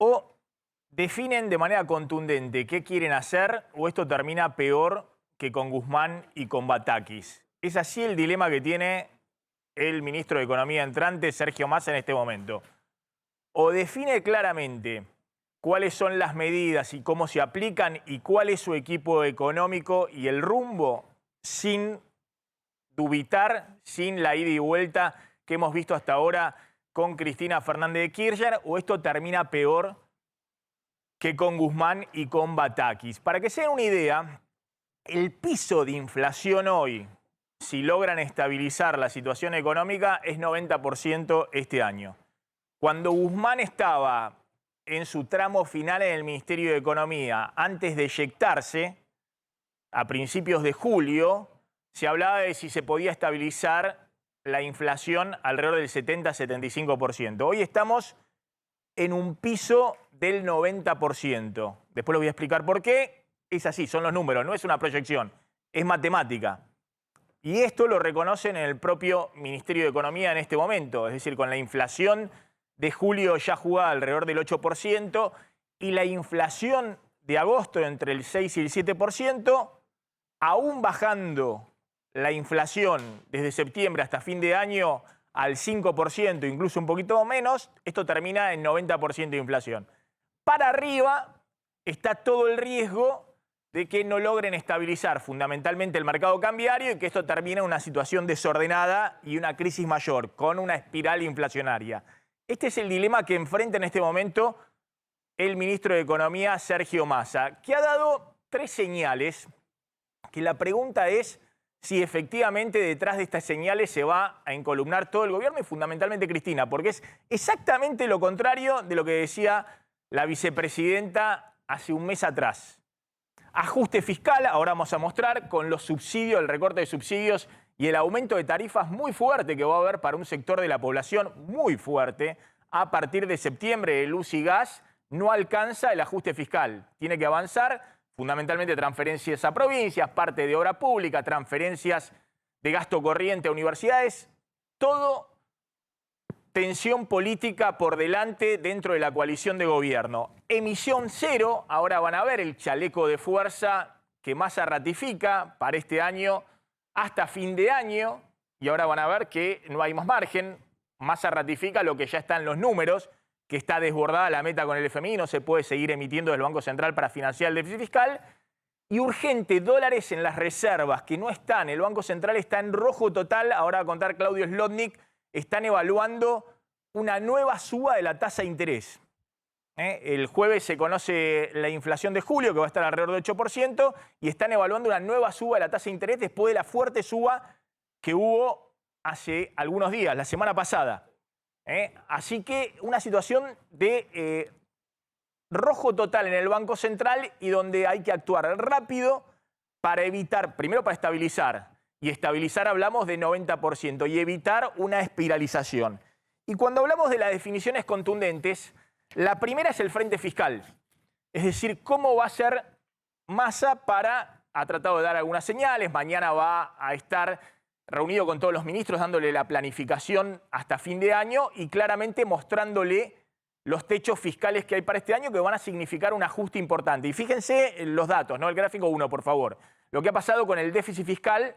o definen de manera contundente qué quieren hacer o esto termina peor que con Guzmán y con Batakis. Es así el dilema que tiene el ministro de Economía entrante, Sergio Massa, en este momento. O define claramente cuáles son las medidas y cómo se aplican y cuál es su equipo económico y el rumbo sin dubitar, sin la ida y vuelta que hemos visto hasta ahora con Cristina Fernández de Kirchner, o esto termina peor que con Guzmán y con Batakis. Para que se den una idea, el piso de inflación hoy, si logran estabilizar la situación económica, es 90% este año. Cuando Guzmán estaba en su tramo final en el Ministerio de Economía, antes de eyectarse, a principios de julio, se hablaba de si se podía estabilizar la inflación alrededor del 70-75%. Hoy estamos en un piso del 90%. Después les voy a explicar por qué. Es así, son los números, no es una proyección, es matemática. Y esto lo reconocen en el propio Ministerio de Economía en este momento. Es decir, con la inflación de julio ya jugada alrededor del 8% y la inflación de agosto entre el 6 y el 7%, aún bajando la inflación desde septiembre hasta fin de año al 5%, incluso un poquito menos, esto termina en 90% de inflación. Para arriba está todo el riesgo de que no logren estabilizar fundamentalmente el mercado cambiario y que esto termine en una situación desordenada y una crisis mayor, con una espiral inflacionaria. Este es el dilema que enfrenta en este momento el ministro de Economía, Sergio Massa, que ha dado 3 señales, que la pregunta es si efectivamente detrás de estas señales se va a encolumnar todo el gobierno y fundamentalmente Cristina, porque es exactamente lo contrario de lo que decía la vicepresidenta hace un mes atrás. Ajuste fiscal, ahora vamos a mostrar, con los subsidios, el recorte de subsidios y el aumento de tarifas muy fuerte que va a haber para un sector de la población muy fuerte. A partir de septiembre, el luz y gas no alcanza el ajuste fiscal. Tiene que avanzar, fundamentalmente transferencias a provincias, parte de obra pública, transferencias de gasto corriente a universidades, todo tensión política por delante dentro de la coalición de gobierno. Emisión cero, ahora van a ver el chaleco de fuerza que Massa ratifica para este año hasta fin de año, y ahora van a ver que no hay más margen. Massa ratifica lo que ya está en los números, que está desbordada la meta con el FMI, no se puede seguir emitiendo del Banco Central para financiar el déficit fiscal. Y urgente, dólares en las reservas que no están, el Banco Central está en rojo total, ahora va a contar Claudio Slotnick, están evaluando una nueva suba de la tasa de interés. El jueves se conoce la inflación de julio, que va a estar alrededor del 8%, y están evaluando una nueva suba de la tasa de interés después de la fuerte suba que hubo hace algunos días, la semana pasada. Así que una situación de rojo total en el Banco Central y donde hay que actuar rápido para evitar, primero para estabilizar, y estabilizar hablamos de 90%, y evitar una espiralización. Y cuando hablamos de las definiciones contundentes, la primera es el frente fiscal. Es decir, cómo va a ser Massa ha tratado de dar algunas señales, mañana va a estar reunido con todos los ministros dándole la planificación hasta fin de año y claramente mostrándole los techos fiscales que hay para este año que van a significar un ajuste importante. Y fíjense en los datos, ¿no? El gráfico 1, por favor. Lo que ha pasado con el déficit fiscal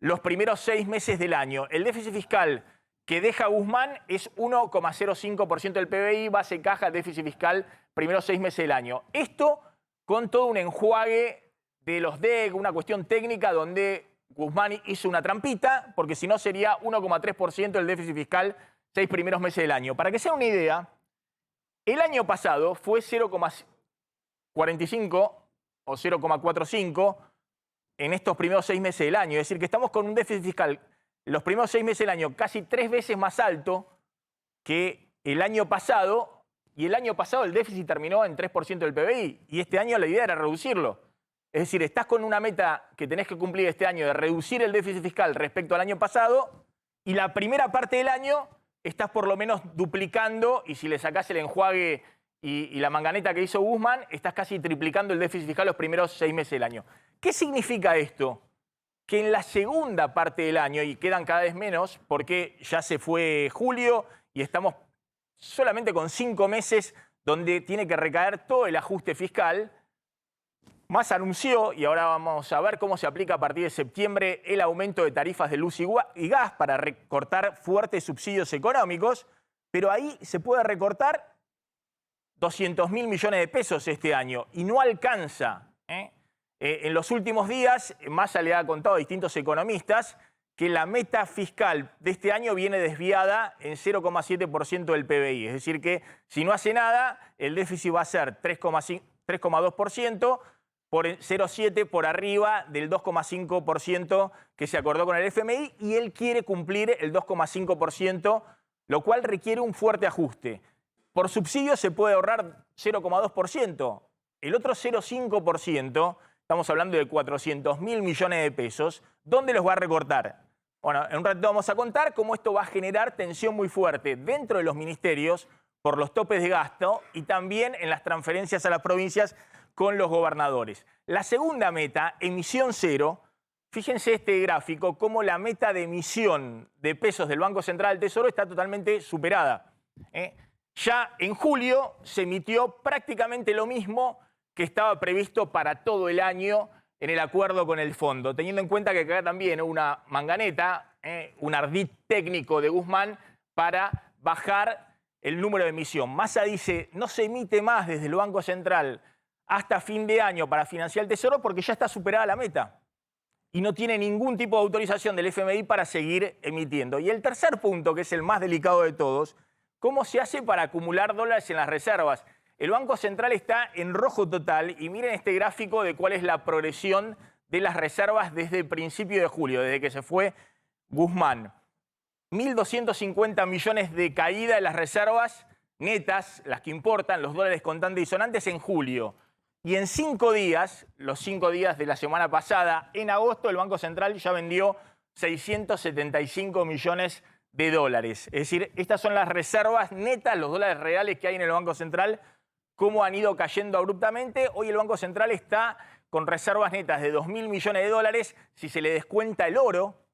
los primeros 6 meses del año. El déficit fiscal que deja Guzmán es 1,05% del PBI, base caja, déficit fiscal, primeros 6 meses del año. Esto con todo un enjuague de los DEC, una cuestión técnica donde Guzmán hizo una trampita, porque si no sería 1,3% del déficit fiscal 6 primeros meses del año. Para que sea una idea, el año pasado fue 0,45 o 0,45 en estos primeros 6 meses del año. Es decir, que estamos con un déficit fiscal los primeros 6 meses del año casi 3 veces más alto que el año pasado, y el año pasado el déficit terminó en 3% del PBI, y este año la idea era reducirlo. Es decir, estás con una meta que tenés que cumplir este año de reducir el déficit fiscal respecto al año pasado, y la primera parte del año estás por lo menos duplicando, y si le sacás el enjuague y la manganeta que hizo Guzmán, estás casi triplicando el déficit fiscal los primeros 6 meses del año. ¿Qué significa esto? Que en la segunda parte del año, y quedan cada vez menos porque ya se fue julio y estamos solamente con 5 meses donde tiene que recaer todo el ajuste fiscal. Massa anunció, y ahora vamos a ver cómo se aplica a partir de septiembre, el aumento de tarifas de luz y gas para recortar fuertes subsidios económicos, pero ahí se puede recortar 200.000 millones de pesos este año y no alcanza. En los últimos días, Massa le ha contado a distintos economistas que la meta fiscal de este año viene desviada en 0,7% del PBI. Es decir que si no hace nada, el déficit va a ser 3,2%, por 0,7% por arriba del 2,5% que se acordó con el FMI, y él quiere cumplir el 2,5%, lo cual requiere un fuerte ajuste. Por subsidio se puede ahorrar 0,2%. El otro 0,5%, estamos hablando de 400.000 millones de pesos, ¿dónde los va a recortar? Bueno, en un rato vamos a contar cómo esto va a generar tensión muy fuerte dentro de los ministerios por los topes de gasto y también en las transferencias a las provincias con los gobernadores. La segunda meta, emisión cero. Fíjense este gráfico, cómo la meta de emisión de pesos del Banco Central del Tesoro está totalmente superada. Ya en julio se emitió prácticamente lo mismo que estaba previsto para todo el año en el acuerdo con el fondo, teniendo en cuenta que acá también una manganeta, un ardid técnico de Guzmán para bajar el número de emisión. Massa dice, no se emite más desde el Banco Central hasta fin de año para financiar el Tesoro porque ya está superada la meta y no tiene ningún tipo de autorización del FMI para seguir emitiendo. Y el tercer punto, que es el más delicado de todos, ¿cómo se hace para acumular dólares en las reservas? El Banco Central está en rojo total y miren este gráfico de cuál es la progresión de las reservas desde el principio de julio, desde que se fue Guzmán. 1.250 millones de caída de las reservas netas, las que importan, los dólares contantes y sonantes en julio. Y en 5 días, los 5 días de la semana pasada, en agosto el Banco Central ya vendió 675 millones de dólares. Es decir, estas son las reservas netas, los dólares reales que hay en el Banco Central, cómo han ido cayendo abruptamente. Hoy el Banco Central está con reservas netas de 2.000 millones de dólares. Si se le descuenta el oro,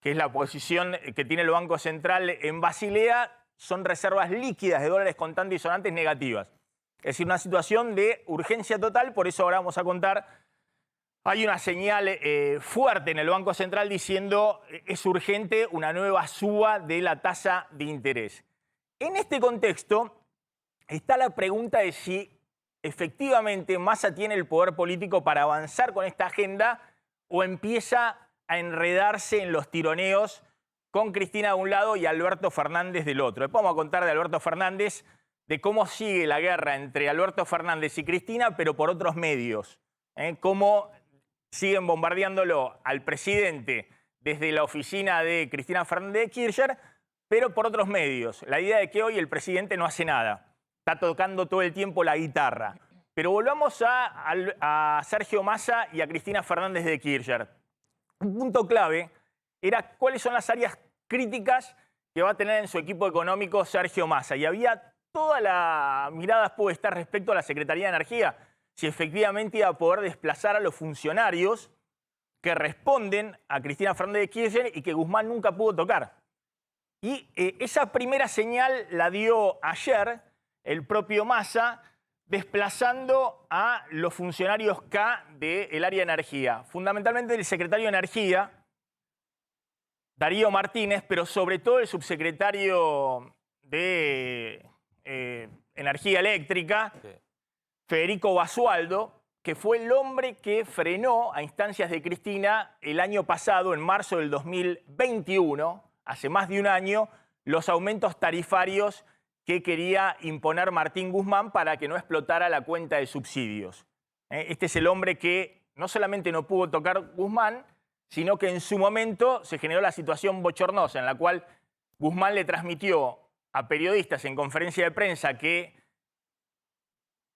que es la posición que tiene el Banco Central en Basilea, son reservas líquidas de dólares contantes y sonantes negativas. Es decir, una situación de urgencia total. Por eso ahora vamos a contar, hay una señal fuerte en el Banco Central diciendo es urgente una nueva suba de la tasa de interés. En este contexto está la pregunta de si efectivamente Massa tiene el poder político para avanzar con esta agenda o empieza a enredarse en los tironeos con Cristina de un lado y Alberto Fernández del otro. Después vamos a contar de Alberto Fernández, de cómo sigue la guerra entre Alberto Fernández y Cristina, pero por otros medios. Cómo siguen bombardeándolo al presidente desde la oficina de Cristina Fernández de Kirchner, pero por otros medios. La idea de que hoy el presidente no hace nada. Está tocando todo el tiempo la guitarra. Pero volvamos a Sergio Massa y a Cristina Fernández de Kirchner. Un punto clave era cuáles son las áreas críticas que va a tener en su equipo económico Sergio Massa. Y había toda la mirada puesta respecto a la Secretaría de Energía, si efectivamente iba a poder desplazar a los funcionarios que responden a Cristina Fernández de Kirchner y que Guzmán nunca pudo tocar. Y esa primera señal la dio ayer el propio Massa, desplazando a los funcionarios K del área de energía, fundamentalmente el secretario de Energía, Darío Martínez, pero sobre todo el subsecretario de Energía Eléctrica, sí, Federico Basualdo, que fue el hombre que frenó a instancias de Cristina el año pasado, en marzo del 2021, hace más de un año, los aumentos tarifarios que quería imponer Martín Guzmán para que no explotara la cuenta de subsidios. Este es el hombre que no solamente no pudo tocar Guzmán, sino que en su momento se generó la situación bochornosa en la cual Guzmán le transmitió a periodistas en conferencia de prensa que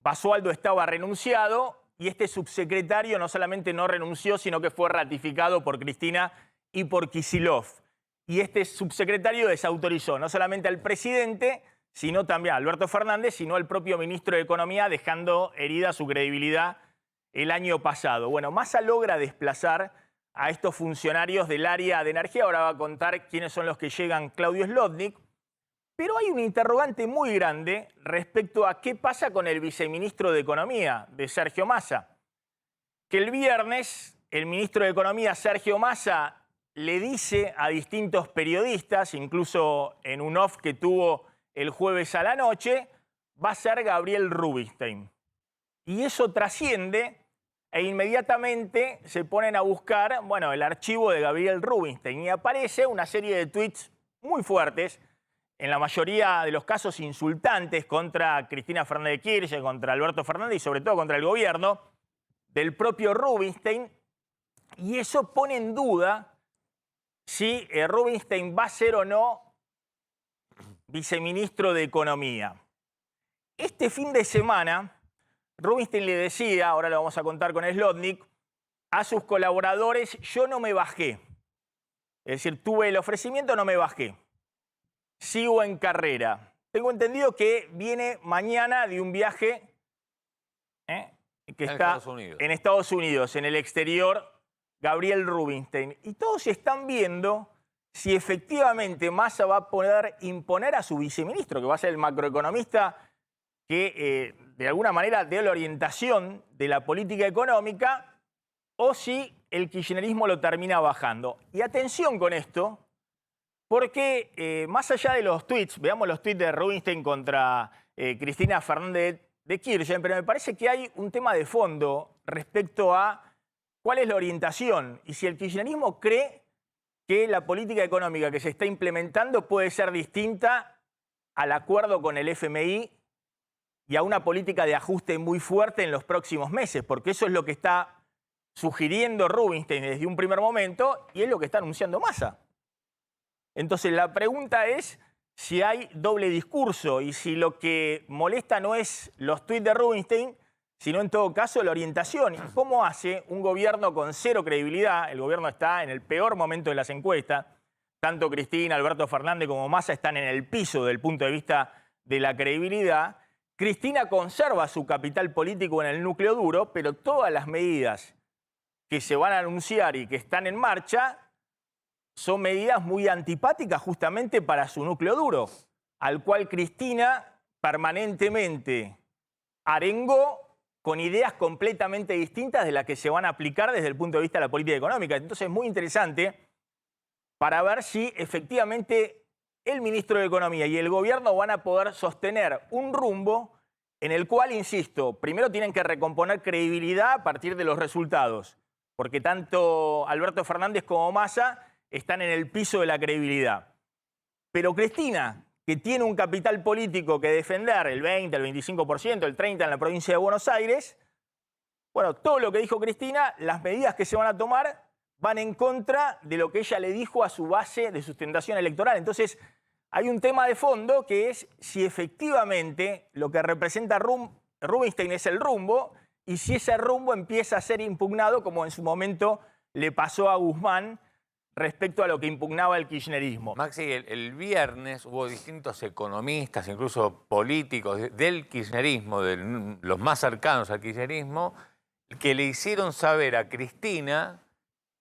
Basualdo estaba renunciado y este subsecretario no solamente no renunció, sino que fue ratificado por Cristina y por Kicillof. Y este subsecretario desautorizó no solamente al presidente, sino también a Alberto Fernández, sino al propio ministro de Economía, dejando herida su credibilidad el año pasado. Bueno, Massa logra desplazar a estos funcionarios del área de energía. Ahora va a contar quiénes son los que llegan. Claudio Slotnick, Pero hay un interrogante muy grande respecto a qué pasa con el viceministro de Economía, de Sergio Massa. Que el viernes el ministro de Economía, Sergio Massa, le dice a distintos periodistas, incluso en un off que tuvo el jueves a la noche, va a ser Gabriel Rubinstein. Y eso trasciende e inmediatamente se ponen a buscar, bueno, el archivo de Gabriel Rubinstein y aparece una serie de tweets muy fuertes, en la mayoría de los casos insultantes contra Cristina Fernández de Kirchner, contra Alberto Fernández y sobre todo contra el gobierno del propio Rubinstein. Y eso pone en duda si Rubinstein va a ser o no viceministro de Economía. Este fin de semana, Rubinstein le decía, ahora lo vamos a contar con Slotnick, a sus colaboradores: yo no me bajé. Es decir, tuve el ofrecimiento, no me bajé. Sigo en carrera. Tengo entendido que viene mañana de un viaje que está en Estados Unidos, en el exterior, Gabriel Rubinstein. Y todos están viendo si efectivamente Massa va a poder imponer a su viceministro, que va a ser el macroeconomista que de alguna manera dé la orientación de la política económica, o si el kirchnerismo lo termina bajando. Y atención con esto, porque más allá de los tweets, veamos los tweets de Rubinstein contra Cristina Fernández de Kirchner, pero me parece que hay un tema de fondo respecto a cuál es la orientación y si el kirchnerismo cree que la política económica que se está implementando puede ser distinta al acuerdo con el FMI y a una política de ajuste muy fuerte en los próximos meses, porque eso es lo que está sugiriendo Rubinstein desde un primer momento y es lo que está anunciando Massa. Entonces la pregunta es si hay doble discurso y si lo que molesta no es los tuits de Rubinstein, sino en todo caso la orientación. ¿Y cómo hace un gobierno con cero credibilidad? El gobierno está en el peor momento de las encuestas. Tanto Cristina, Alberto Fernández como Massa están en el piso desde el punto de vista de la credibilidad. Cristina conserva su capital político en el núcleo duro, pero todas las medidas que se van a anunciar y que están en marcha son medidas muy antipáticas justamente para su núcleo duro, al cual Cristina permanentemente arengó con ideas completamente distintas de las que se van a aplicar desde el punto de vista de la política económica. Entonces es muy interesante para ver si efectivamente el ministro de Economía y el gobierno van a poder sostener un rumbo en el cual, insisto, primero tienen que recomponer credibilidad a partir de los resultados, porque tanto Alberto Fernández como Massa están en el piso de la credibilidad. Pero Cristina, que tiene un capital político que defender, el 20, el 25%, el 30% en la provincia de Buenos Aires, bueno, todo lo que dijo Cristina, las medidas que se van a tomar van en contra de lo que ella le dijo a su base de sustentación electoral. Entonces, hay un tema de fondo que es si efectivamente lo que representa Rubinstein es el rumbo y si ese rumbo empieza a ser impugnado, como en su momento le pasó a Guzmán, respecto a lo que impugnaba el kirchnerismo. Maxi, el viernes hubo distintos economistas, incluso políticos del kirchnerismo, de los más cercanos al kirchnerismo, que le hicieron saber a Cristina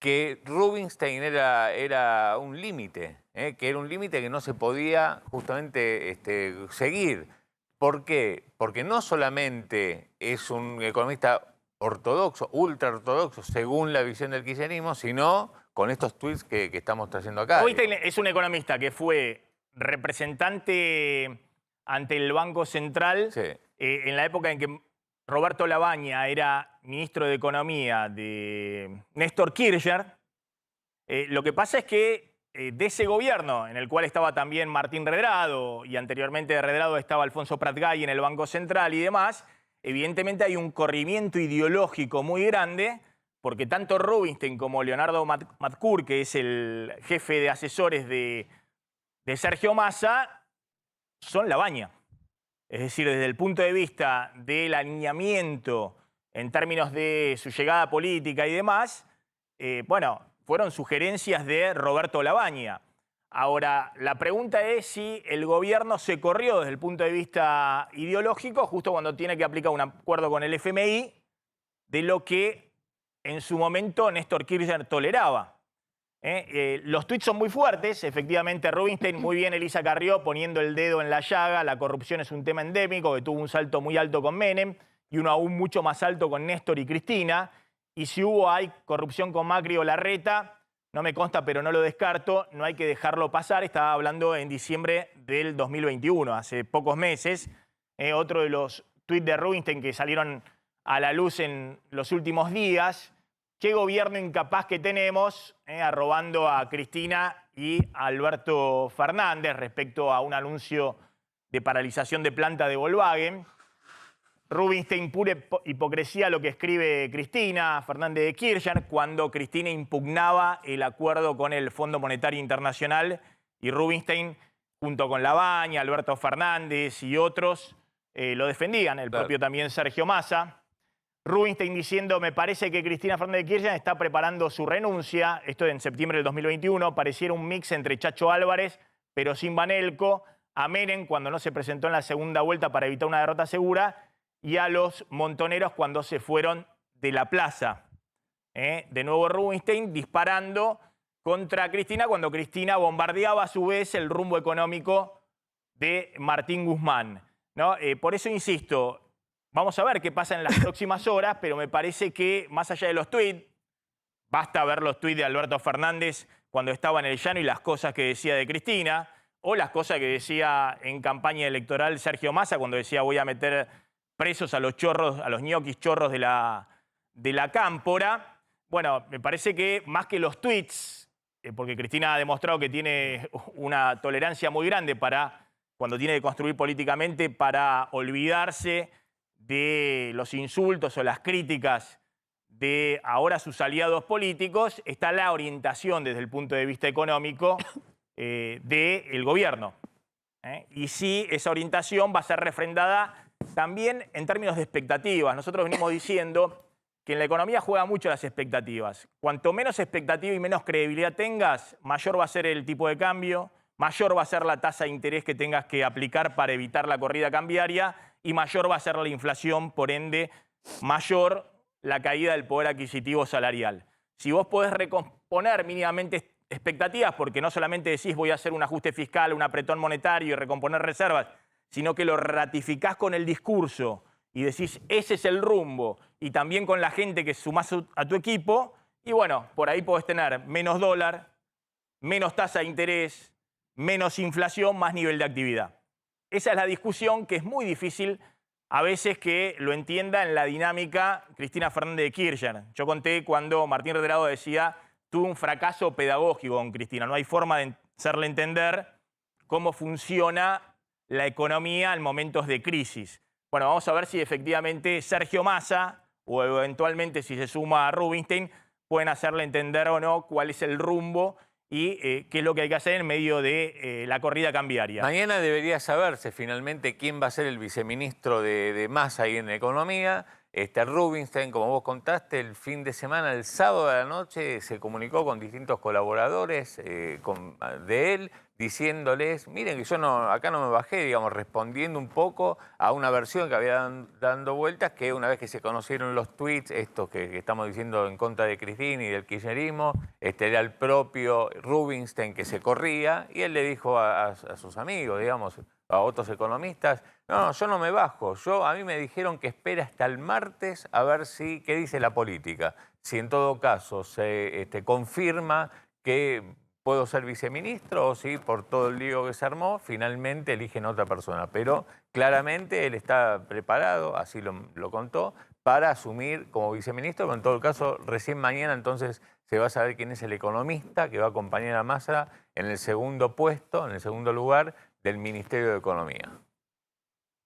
que Rubinstein era un límite, que era un límite que no se podía justamente seguir. ¿Por qué? Porque no solamente es un economista ortodoxo, ultra ortodoxo, según la visión del kirchnerismo, sino con estos tweets que estamos trayendo acá. Rubinstein es un economista que fue representante ante el Banco Central en la época en que Roberto Labaña era ministro de Economía de Néstor Kirchner. Lo que pasa es que de ese gobierno, en el cual estaba también Martín Redrado, y anteriormente de Redrado estaba Alfonso Prat-Gay en el Banco Central y demás, evidentemente hay un corrimiento ideológico muy grande, porque tanto Rubinstein como Leonardo Matcur, que es el jefe de asesores de Sergio Massa, son Labaña. Es decir, desde el punto de vista del alineamiento en términos de su llegada política y demás, bueno, fueron sugerencias de Roberto Labaña. Ahora, la pregunta es si el gobierno se corrió desde el punto de vista ideológico justo cuando tiene que aplicar un acuerdo con el FMI de lo que en su momento Néstor Kirchner toleraba. Los tuits son muy fuertes, efectivamente Rubinstein, muy bien Elisa Carrió poniendo el dedo en la llaga, la corrupción es un tema endémico que tuvo un salto muy alto con Menem y uno aún mucho más alto con Néstor y Cristina, y si hay corrupción con Macri o Larreta, no me consta pero no lo descarto, no hay que dejarlo pasar, estaba hablando en diciembre del 2021, hace pocos meses. Otro de los tuits de Rubinstein que salieron a la luz en los últimos días: qué gobierno incapaz que tenemos, arrobando a Cristina y a Alberto Fernández respecto a un anuncio de paralización de planta de Volkswagen. Rubinstein, pura hipocresía lo que escribe Cristina Fernández de Kirchner cuando Cristina impugnaba el acuerdo con el Fondo Monetario Internacional y Rubinstein, junto con Labaña, Alberto Fernández y otros, lo defendían, el propio también Sergio Massa. Rubinstein diciendo: me parece que Cristina Fernández de Kirchner está preparando su renuncia. Esto en septiembre del 2021. Pareciera un mix entre Chacho Álvarez, pero sin Banelco, a Menem cuando no se presentó en la segunda vuelta para evitar una derrota segura, y a los montoneros cuando se fueron de la plaza. De nuevo Rubinstein disparando contra Cristina cuando Cristina bombardeaba a su vez el rumbo económico de Martín Guzmán, ¿no? Por eso insisto, vamos a ver qué pasa en las próximas horas, pero me parece que más allá de los tuits, basta ver los tuits de Alberto Fernández cuando estaba en el llano y las cosas que decía de Cristina, o las cosas que decía en campaña electoral Sergio Massa cuando decía: voy a meter presos a los chorros, a los ñoquis chorros de la Cámpora. Bueno, me parece que más que los tuits, porque Cristina ha demostrado que tiene una tolerancia muy grande para, cuando tiene que construir políticamente, para olvidarse de los insultos o las críticas de ahora sus aliados políticos, está la orientación desde el punto de vista económico del gobierno. Y sí, esa orientación va a ser refrendada también en términos de expectativas. Nosotros venimos diciendo que en la economía juega mucho las expectativas. Cuanto menos expectativa y menos credibilidad tengas, mayor va a ser el tipo de cambio, mayor va a ser la tasa de interés que tengas que aplicar para evitar la corrida cambiaria y mayor va a ser la inflación, por ende, mayor la caída del poder adquisitivo salarial. Si vos podés recomponer mínimamente expectativas, porque no solamente decís voy a hacer un ajuste fiscal, un apretón monetario y recomponer reservas, sino que lo ratificás con el discurso y decís ese es el rumbo, y también con la gente que sumás a tu equipo, y bueno, por ahí podés tener menos dólar, menos tasa de interés, menos inflación, más nivel de actividad. Esa es la discusión que es muy difícil a veces que lo entienda en la dinámica Cristina Fernández de Kirchner. Yo conté cuando Martín Redrado decía: tuve un fracaso pedagógico con Cristina, no hay forma de hacerle entender cómo funciona la economía en momentos de crisis. Bueno, vamos a ver si efectivamente Sergio Massa o eventualmente si se suma a Rubinstein pueden hacerle entender o no cuál es el rumbo y qué es lo que hay que hacer en medio de la corrida cambiaria. Mañana debería saberse finalmente quién va a ser el viceministro de Massa ahí en Economía. Rubinstein, como vos contaste, el fin de semana, el sábado de la noche, se comunicó con distintos colaboradores de él, diciéndoles: miren que yo acá no me bajé, digamos, respondiendo un poco a una versión que había dando vueltas, que una vez que se conocieron los tweets, estos que estamos diciendo en contra de Cristina y del kirchnerismo, era el propio Rubinstein que se corría, y él le dijo a sus amigos, digamos, a otros economistas: no, yo no me bajo, a mí me dijeron que espera hasta el martes a ver qué dice la política. Si en todo caso se confirma que puedo ser viceministro, o si por todo el lío que se armó, finalmente eligen otra persona. Pero claramente él está preparado, así lo contó, para asumir como viceministro, pero en todo caso recién mañana entonces se va a saber quién es el economista que va a acompañar a Massa en el segundo puesto, en el segundo lugar del Ministerio de Economía.